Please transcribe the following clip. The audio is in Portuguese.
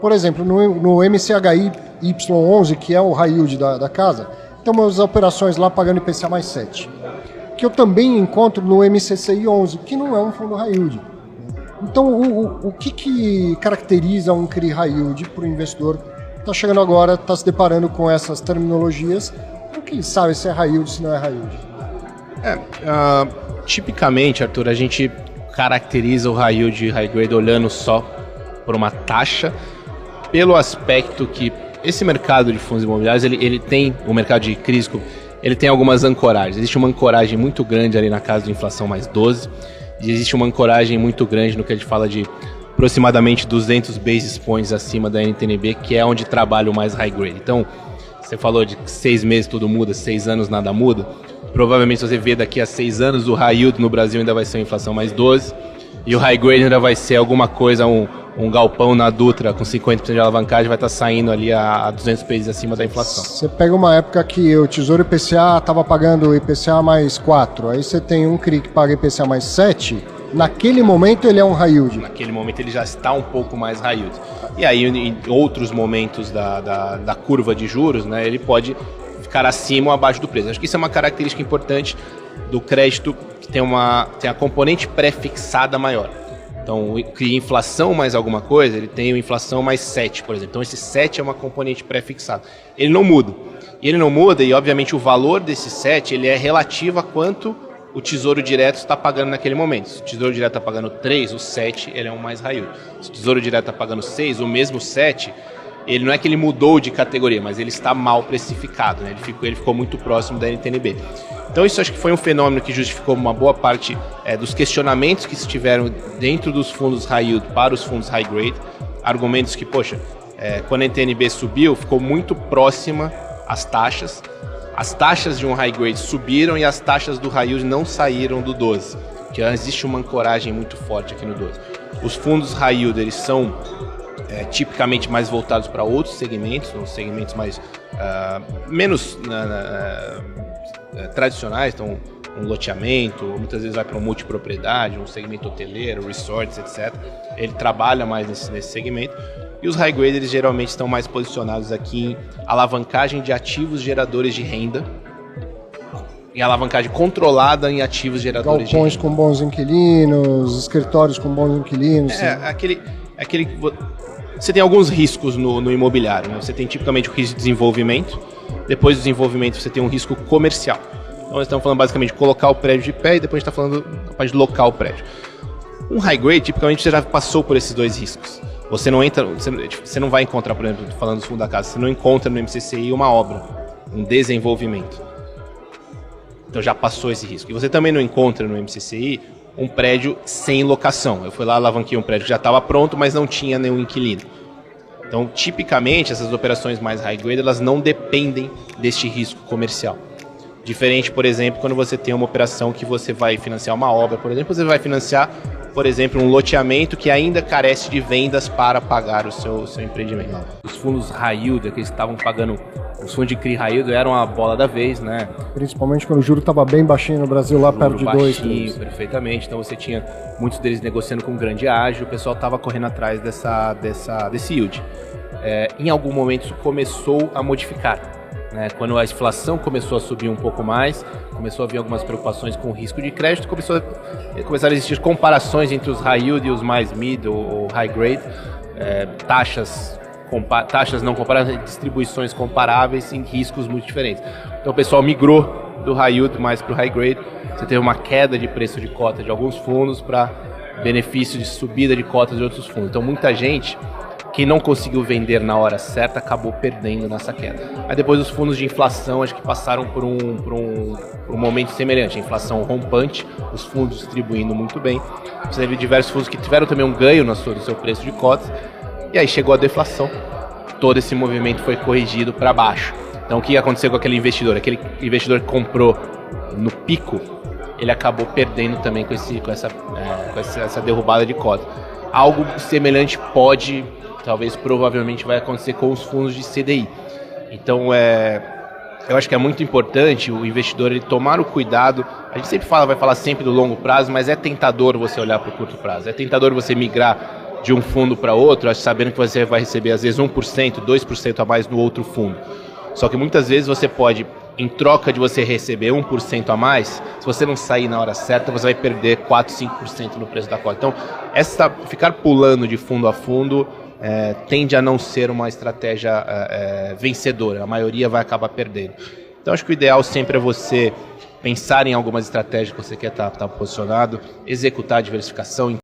Por exemplo, no MCHI Y11, que é o high yield da casa, tem umas operações lá pagando IPCA mais 7, que eu também encontro no MCCI 11, que não é um fundo high yield. Então, o que caracteriza um CRI high yield para o investidor que está chegando agora, está se deparando com essas terminologias, porque ele sabe se é high yield, se não é high yield? Tipicamente, Arthur, a gente caracteriza o high yield e high grade olhando só por uma taxa, pelo aspecto que esse mercado de fundos imobiliários, ele tem, o mercado de CRIs, ele tem algumas ancoragens. Existe uma ancoragem muito grande ali na casa de inflação mais 12, e existe uma ancoragem muito grande no que a gente fala de aproximadamente 200 basis points acima da NTNB, que é onde trabalha o mais high grade. Então, você falou de 6 meses tudo muda, 6 anos nada muda. Provavelmente, se você vê daqui a 6 anos, o high yield no Brasil ainda vai ser uma inflação mais 12, e o high grade ainda vai ser alguma coisa, um galpão na Dutra com 50% de alavancagem vai estar saindo ali a 200 basis acima da inflação. Você pega uma época que o Tesouro IPCA estava pagando IPCA mais 4, aí você tem um CRI que paga IPCA mais 7, naquele momento ele é um high yield. Naquele momento ele já está um pouco mais high yield. E aí em outros momentos da curva de juros, né, ele pode ficar acima ou abaixo do preço. Acho que isso é uma característica importante do crédito, que tem a componente pré-fixada maior. Então, cria inflação mais alguma coisa, ele tem inflação mais 7, por exemplo. Então, esse 7 é uma componente pré-fixada. Ele não muda. E ele não muda, e obviamente o valor desse 7 ele é relativo a quanto o Tesouro Direto está pagando naquele momento. Se o Tesouro Direto está pagando 3, o 7 ele é um mais high yield. Se o Tesouro Direto está pagando 6, o mesmo 7, ele não é que ele mudou de categoria, mas ele está mal precificado, né? Ele ficou muito próximo da NTNB. Então isso acho que foi um fenômeno que justificou uma boa parte dos questionamentos que se tiveram dentro dos fundos high yield para os fundos high grade. Argumentos que, quando a NTNB subiu, ficou muito próxima às taxas. As taxas de um high grade subiram e as taxas do high yield não saíram do 12, que existe uma ancoragem muito forte aqui no 12. Os fundos high yield, eles são tipicamente mais voltados para outros segmentos, os segmentos mais menos tradicionais, então um loteamento, muitas vezes vai para uma multipropriedade, um segmento hoteleiro, resorts, etc. Ele trabalha mais nesse segmento. E os high grade, eles geralmente estão mais posicionados aqui em alavancagem de ativos geradores de renda, em alavancagem controlada em ativos geradores de renda. Galpões com bons inquilinos, escritórios com bons inquilinos. Você tem alguns riscos no imobiliário, né? Você tem tipicamente o risco de desenvolvimento, depois do desenvolvimento você tem um risco comercial. Então nós estamos falando basicamente de colocar o prédio de pé e depois a gente está falando da parte de locar o prédio. Um high grade, tipicamente você já passou por esses dois riscos. Você não vai encontrar, por exemplo, falando do fundo da casa, você não encontra no MCCI uma obra, um desenvolvimento. Então já passou esse risco. E você também não encontra no MCCI um prédio sem locação. Eu fui lá, alavanquei um prédio que já estava pronto, mas não tinha nenhum inquilino. Então, tipicamente, essas operações mais high grade, elas não dependem deste risco comercial. Diferente, por exemplo, quando você tem uma operação que você vai financiar uma obra, por exemplo, você vai financiar, por exemplo, um loteamento que ainda carece de vendas para pagar o seu empreendimento. Os fundos high yield, que estavam pagando, os fundos de CRI high yield eram a bola da vez, né? Principalmente quando o juro estava bem baixinho no Brasil, lá perto de 2, 3. Perfeitamente. Então você tinha muitos deles negociando com grande ágio, o pessoal estava correndo atrás desse yield. Em algum momento isso começou a modificar. Quando a inflação começou a subir um pouco mais, começou a haver algumas preocupações com o risco de crédito, começaram a existir comparações entre os high yield e os mais mid ou high grade, taxas não comparáveis, distribuições comparáveis em riscos muito diferentes. Então o pessoal migrou do high yield mais para o high grade, você teve uma queda de preço de cota de alguns fundos para benefício de subida de cotas de outros fundos. Então muita gente que não conseguiu vender na hora certa acabou perdendo nessa queda. Aí depois os fundos de inflação acho que passaram por um momento semelhante, a inflação rompante, os fundos distribuindo muito bem. Você teve diversos fundos que tiveram também um ganho do seu preço de cotas, e aí chegou a deflação, todo esse movimento foi corrigido para baixo. Então o que aconteceu com aquele investidor? Aquele investidor que comprou no pico, ele acabou perdendo também com essa derrubada de cota. Algo semelhante provavelmente vai acontecer com os fundos de CDI. Então, eu acho que é muito importante o investidor ele tomar o cuidado. A gente sempre vai falar sempre do longo prazo, mas é tentador você olhar para o curto prazo. É tentador você migrar de um fundo para outro, sabendo que você vai receber às vezes 1%, 2% a mais no outro fundo. Só que muitas vezes você pode, em troca de você receber 1% a mais, se você não sair na hora certa, você vai perder 4, 5% no preço da cota. Então, ficar pulando de fundo a fundo tende a não ser uma estratégia vencedora. A maioria vai acabar perdendo. Então, acho que o ideal sempre é você pensar em algumas estratégias que você quer estar posicionado, executar a diversificação,